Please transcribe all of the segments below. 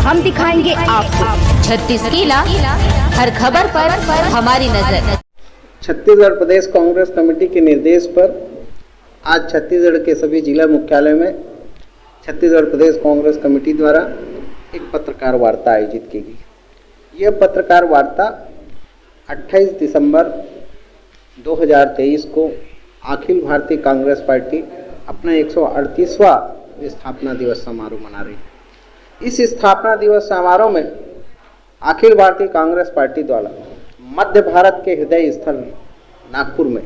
हम दिखाएंगे आपको 36 किला, हर खबर पर हमारी नजर। छत्तीसगढ़ प्रदेश कांग्रेस कमेटी के निर्देश पर आज छत्तीसगढ़ के सभी जिला मुख्यालय में छत्तीसगढ़ प्रदेश कांग्रेस कमेटी द्वारा एक पत्रकार वार्ता आयोजित की गई। यह पत्रकार वार्ता 28 दिसंबर 2023 को अखिल भारतीय कांग्रेस पार्टी अपना 138वां स्थापना दिवस समारोह मना रही है। इस स्थापना दिवस समारोह में अखिल भारतीय कांग्रेस पार्टी द्वारा मध्य भारत के हृदय स्थल नागपुर में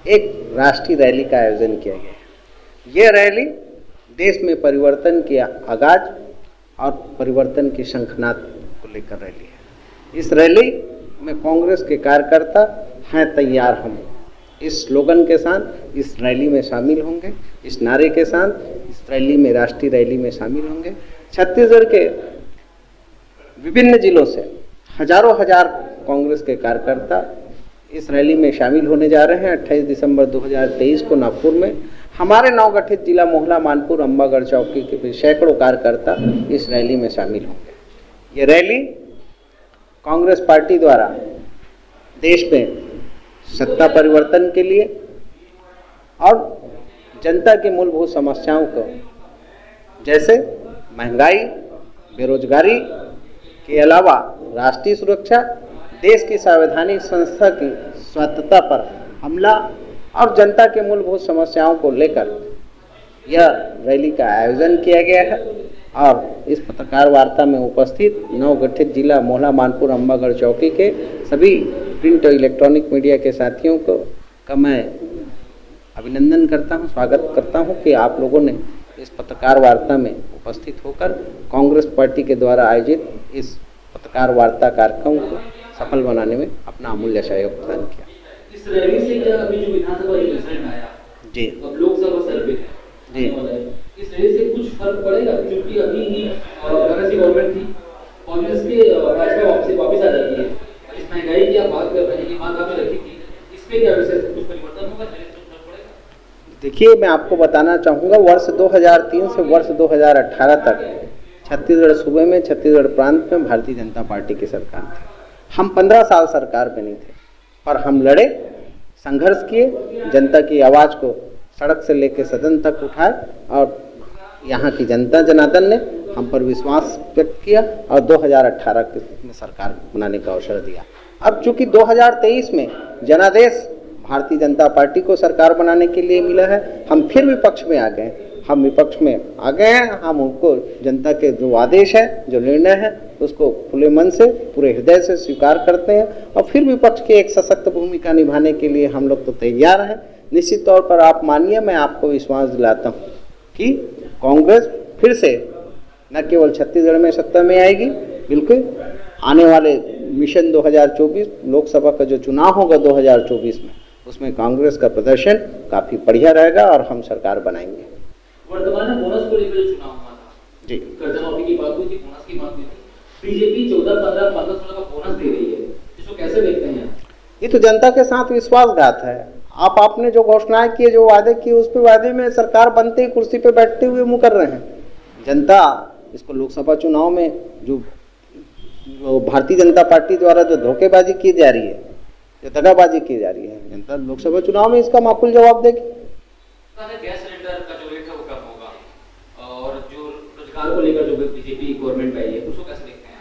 एक राष्ट्रीय रैली का आयोजन किया गया। यह रैली देश में परिवर्तन के आगाज और परिवर्तन की शंखनाद को लेकर रैली है। इस रैली में कांग्रेस के कार्यकर्ता हैं तैयार हम इस स्लोगन के साथ इस रैली में शामिल होंगे, इस नारे के साथ इस रैली में, राष्ट्रीय रैली में शामिल होंगे। छत्तीसगढ़ के विभिन्न जिलों से हजारों हजार कांग्रेस के कार्यकर्ता इस रैली में शामिल होने जा रहे हैं। 28 दिसंबर 2023 को नागपुर में हमारे नवगठित जिला मोहला मानपुर अंबागढ़ चौकी के सैकड़ों कार्यकर्ता इस रैली में शामिल होंगे। ये रैली कांग्रेस पार्टी द्वारा देश में सत्ता परिवर्तन के लिए और जनता की मूलभूत समस्याओं को जैसे महंगाई, बेरोजगारी के अलावा राष्ट्रीय सुरक्षा, देश की संवैधानिक संस्था की स्वायत्तता पर हमला और जनता के मूलभूत समस्याओं को लेकर यह रैली का आयोजन किया गया है। और इस पत्रकार वार्ता में उपस्थित नवगठित जिला मोहला मानपुर अंबागढ़ चौकी के सभी प्रिंट और इलेक्ट्रॉनिक मीडिया के साथियों का मैं अभिनंदन करता हूं, स्वागत करता हूं कि आप लोगों ने इस पत्रकार वार्ता में उपस्थित होकर कांग्रेस पार्टी के द्वारा आयोजित इस पत्रकार वार्ता कार्यक्रम को सफल बनाने में अपना अमूल्य सहयोग प्रदान किया। इस रैली से क्या अभी जो विधानसभा इलेक्शन आया जी, अब लोकसभा सर्वे जी, इस रैली से कुछ फर्क पड़ेगा? क्योंकि अभी ही कांग्रेस की गवर्नमेंट थी और इसके भाजपा वापस आ जाती है। इस महंगाई की आप बात कर रहे हैं, ये बात आपने रखी थी, इस पे क्या विशेष कुछ परिवर्तन होगा? देखिए, मैं आपको बताना चाहूँगा, वर्ष 2003 से वर्ष 2018 तक छत्तीसगढ़ सूबे में, छत्तीसगढ़ प्रांत में भारतीय जनता पार्टी की सरकार थी। हम 15 साल सरकार में नहीं थे, पर हम लड़े, संघर्ष किए, जनता की आवाज़ को सड़क से लेकर सदन तक उठाए और यहाँ की जनता जनार्दन ने हम पर विश्वास व्यक्त किया और 2018 में सरकार बनाने का अवसर दिया। अब चूंकि 2023 में जनादेश भारतीय जनता पार्टी को सरकार बनाने के लिए मिला है, हम फिर विपक्ष में आ गए। हम विपक्ष में आ गए हैं, हम उनको जनता के जो आदेश है, जो निर्णय है, उसको खुले मन से, पूरे हृदय से स्वीकार करते हैं और फिर विपक्ष की एक सशक्त भूमिका निभाने के लिए हम लोग तो तैयार हैं। निश्चित तौर पर आप मानिए, मैं आपको विश्वास दिलाता हूँ कि कांग्रेस फिर से न केवल छत्तीसगढ़ में सत्ता में आएगी, बिल्कुल आने वाले मिशन 2024 लोकसभा का जो चुनाव होगा 2024 में, उसमें कांग्रेस का प्रदर्शन काफी बढ़िया रहेगा और हम सरकार बनाएंगे। वर्तमान में बोनस को लेकर जो चुनाव हुआ था जी, कर्जा माफी की बात हुई थी, बोनस की बात हुई थी, बीजेपी 14-15-16 का बोनस दे रही है, इसको कैसे देखते हैं? ये तो जनता के साथ विश्वासघात है। आपने जो घोषणाएं की, जो वादे किए, उस पे वादे में सरकार बनते ही कुर्सी पे बैठते हुए मुँह कर रहे हैं। जनता इसको लोकसभा चुनाव में जो भारतीय जनता पार्टी द्वारा जो धोखेबाजी की जा रही है, जो दगाबाजी की जा रही है, जनता लोकसभा चुनाव में इसका माकूल जवाब देगी। गैस सिलेंडर का जो रेट है वो कम होगा और जो रोजगार को लेकर जो बीजेपी गवर्नमेंट आई है उसको कैसे देखते हैं?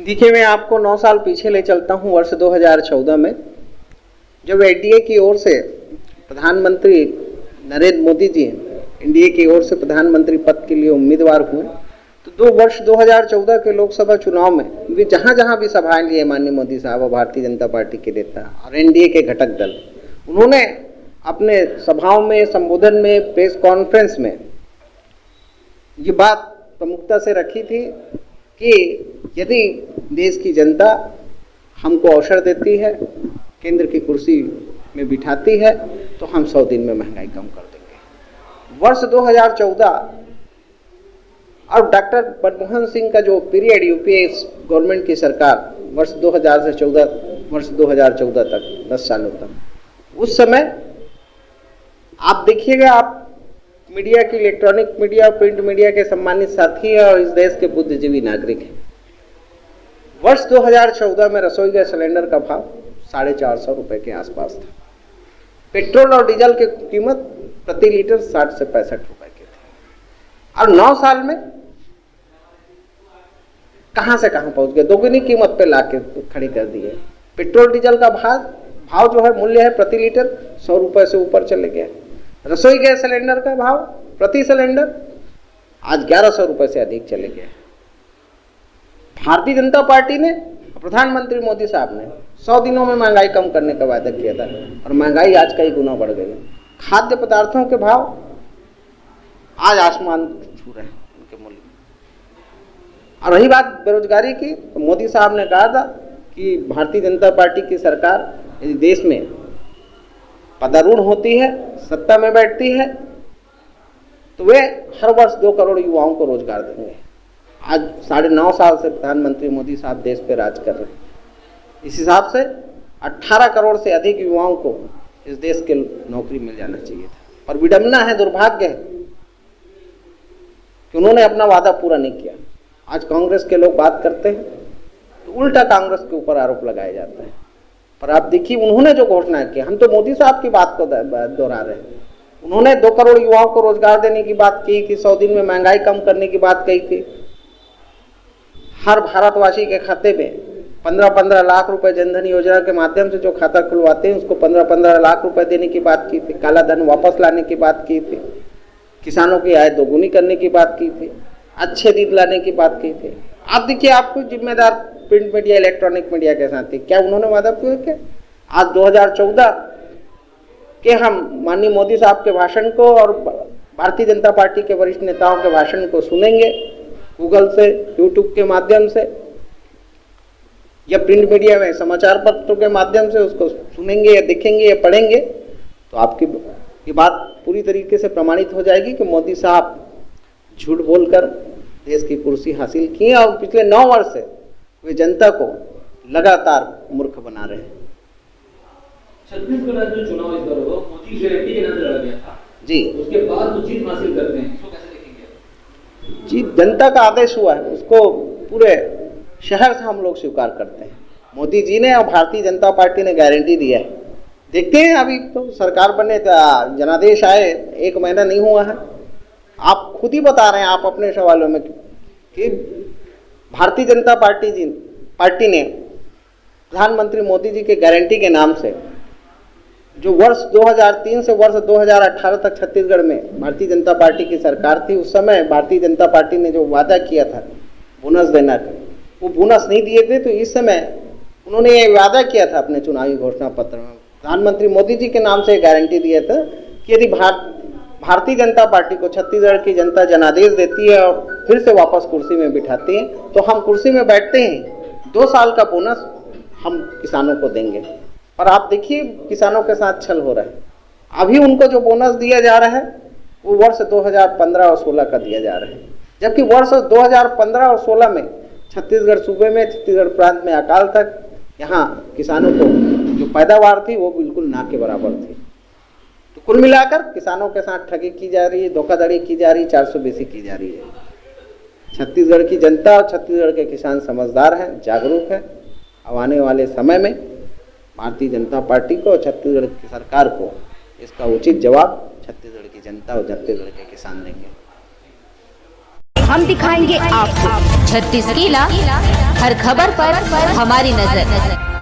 देखिए, मैं आपको 9 साल पीछे ले चलता हूँ। वर्ष 2014 में जब एनडीए की ओर से प्रधानमंत्री नरेंद्र मोदी जी एनडीए की ओर से प्रधानमंत्री पद के लिए उम्मीदवार हुए, तो वर्ष 2014 के लोकसभा चुनाव में वे जहाँ जहाँ भी सभाएं लिए माननीय मोदी साहब और भारतीय जनता पार्टी के नेता और एनडीए के घटक दल, उन्होंने अपने सभाओं में, संबोधन में, प्रेस कॉन्फ्रेंस में ये बात प्रमुखता से रखी थी कि यदि देश की जनता हमको अवसर देती है, केंद्र की कुर्सी में बिठाती है, तो हम 100 दिन में महंगाई कम कर देंगे। वर्ष 2014 और डॉक्टर मनमोहन सिंह का जो पीरियड, यूपीए गवर्नमेंट की सरकार वर्ष 2000 से 2014 तक 10 सालों तक, उस समय आप देखिएगा, आप मीडिया की, इलेक्ट्रॉनिक मीडिया और प्रिंट मीडिया के सम्मानित साथी और इस देश के बुद्धिजीवी नागरिक हैं। वर्ष 2014 में रसोई गैस सिलेंडर का भाव 450 रुपए के आसपास था। पेट्रोल और डीजल की कीमत प्रति लीटर 60 से 65 रुपए की थी। और 9 साल में कहां से कहां पहुंच गए, दोगुनी कीमत पे लाके खड़ी कर दिए। पेट्रोल डीजल का भाव जो है, मूल्य है प्रति लीटर 100 रुपए से ऊपर चले गया। रसोई गैस सिलेंडर का भाव प्रति सिलेंडर आज 1100 रुपए से अधिक चले गया। भारतीय जनता पार्टी ने, प्रधानमंत्री मोदी साहब ने 100 दिनों में महंगाई कम करने का वादा किया था और महंगाई आज कई गुना बढ़ गई है। खाद्य पदार्थों के भाव आज आसमान छू रहे हैं उनके मूल्य। और रही बात बेरोजगारी की, तो मोदी साहब ने कहा था कि भारतीय जनता पार्टी की सरकार यदि देश में पदारूढ़ होती है, सत्ता में बैठती है, तो वे हर वर्ष 2 करोड़ युवाओं को रोजगार देंगे। आज 9.5 साल से प्रधानमंत्री मोदी साहब देश पे राज कर रहे हैं। इस हिसाब से 18 करोड़ से अधिक युवाओं को इस देश के नौकरी मिल जाना चाहिए था। पर विडंबना है, दुर्भाग्य है कि उन्होंने अपना वादा पूरा नहीं किया। आज कांग्रेस के लोग बात करते हैं तो उल्टा कांग्रेस के ऊपर आरोप लगाया जाता है। पर आप देखिए, उन्होंने जो घोषणा की, हम तो मोदी साहब की बात को दोहरा रहे हैं। उन्होंने 2 करोड़ युवाओं को रोजगार देने की बात की थी, 100 दिन में महंगाई कम करने की बात कही थी, हर भारतवासी के खाते में 15-15 लाख रुपए जनधन योजना के माध्यम से जो खाता खुलवाते हैं उसको 15-15 लाख रुपए देने की बात की थी, काला धन वापस लाने की बात की थी, किसानों की आय दोगुनी करने की बात की थी, अच्छे दिन लाने की बात की थी। आप देखिए, आपको जिम्मेदार प्रिंट मीडिया, इलेक्ट्रॉनिक मीडिया के साथ थी, क्या उन्होंने वादा पूरा किया? आज 2014 के हम माननीय मोदी साहब के भाषण को और भारतीय जनता पार्टी के वरिष्ठ नेताओं के भाषण को सुनेंगे, गूगल से, यूट्यूब के माध्यम से या प्रिंट मीडिया में समाचार पत्रों के माध्यम से उसको सुनेंगे या देखेंगे या पढ़ेंगे, तो आपकी ये बात पूरी तरीके से प्रमाणित हो जाएगी कि मोदी साहब झूठ बोलकर देश की कुर्सी हासिल की है और पिछले 9 वर्ष से वे जनता को लगातार मूर्ख बना रहे हैं। छत्तीसगढ़ राज्य चुनाव इस बार होगा, मोदी गारंटी के नाम से लड़ा गया था जी, उसके बाद वो जीत हासिल करते हैं, इसको कैसे देखेंगे? जी, जनता का आदेश हुआ है, उसको पूरे शहर से हम लोग स्वीकार करते हैं। मोदी जी ने और भारतीय जनता पार्टी ने गारंटी दिया है। देखते हैं, अभी तो सरकार बने, जनादेश आए, 1 महीना नहीं हुआ है। आप खुद ही बता रहे हैं आप अपने सवालों में कि भारतीय जनता पार्टी ने प्रधानमंत्री मोदी जी के गारंटी के नाम से जो वर्ष 2003 से वर्ष 2018 तक छत्तीसगढ़ में भारतीय जनता पार्टी की सरकार थी, उस समय भारतीय जनता पार्टी ने जो वादा किया था बोनस देना का, वो बोनस नहीं दिए थे। तो इस समय उन्होंने ये वादा किया था अपने चुनावी घोषणा पत्र में, प्रधानमंत्री मोदी जी के नाम से गारंटी दिया था कि यदि भारतीय जनता पार्टी को छत्तीसगढ़ की जनता जनादेश देती है और फिर से वापस कुर्सी में बिठाती है, तो हम कुर्सी में बैठते हैं, 2 साल का बोनस हम किसानों को देंगे। पर आप देखिए, किसानों के साथ छल हो रहा है। अभी उनको जो बोनस दिया जा रहा है वो वर्ष 2015 और 16 का दिया जा रहा है, जबकि वर्ष 2015 और 16 में छत्तीसगढ़ सूबे में, छत्तीसगढ़ प्रांत में अकाल तक यहाँ किसानों को जो पैदावार थी वो बिल्कुल ना के बराबर थी। तो कुल मिलाकर किसानों के साथ ठगी की जा रही है, धोखाधड़ी की जा रही है, 420 की जा रही है। छत्तीसगढ़ की जनता और छत्तीसगढ़ के किसान समझदार हैं, जागरूक हैं। अब आने वाले समय में भारतीय जनता पार्टी को और छत्तीसगढ़ की सरकार को इसका उचित जवाब छत्तीसगढ़ की जनता और छत्तीसगढ़ के किसान देंगे। हम दिखाएंगे आपको 36 किला, हर खबर पर हमारी नजर।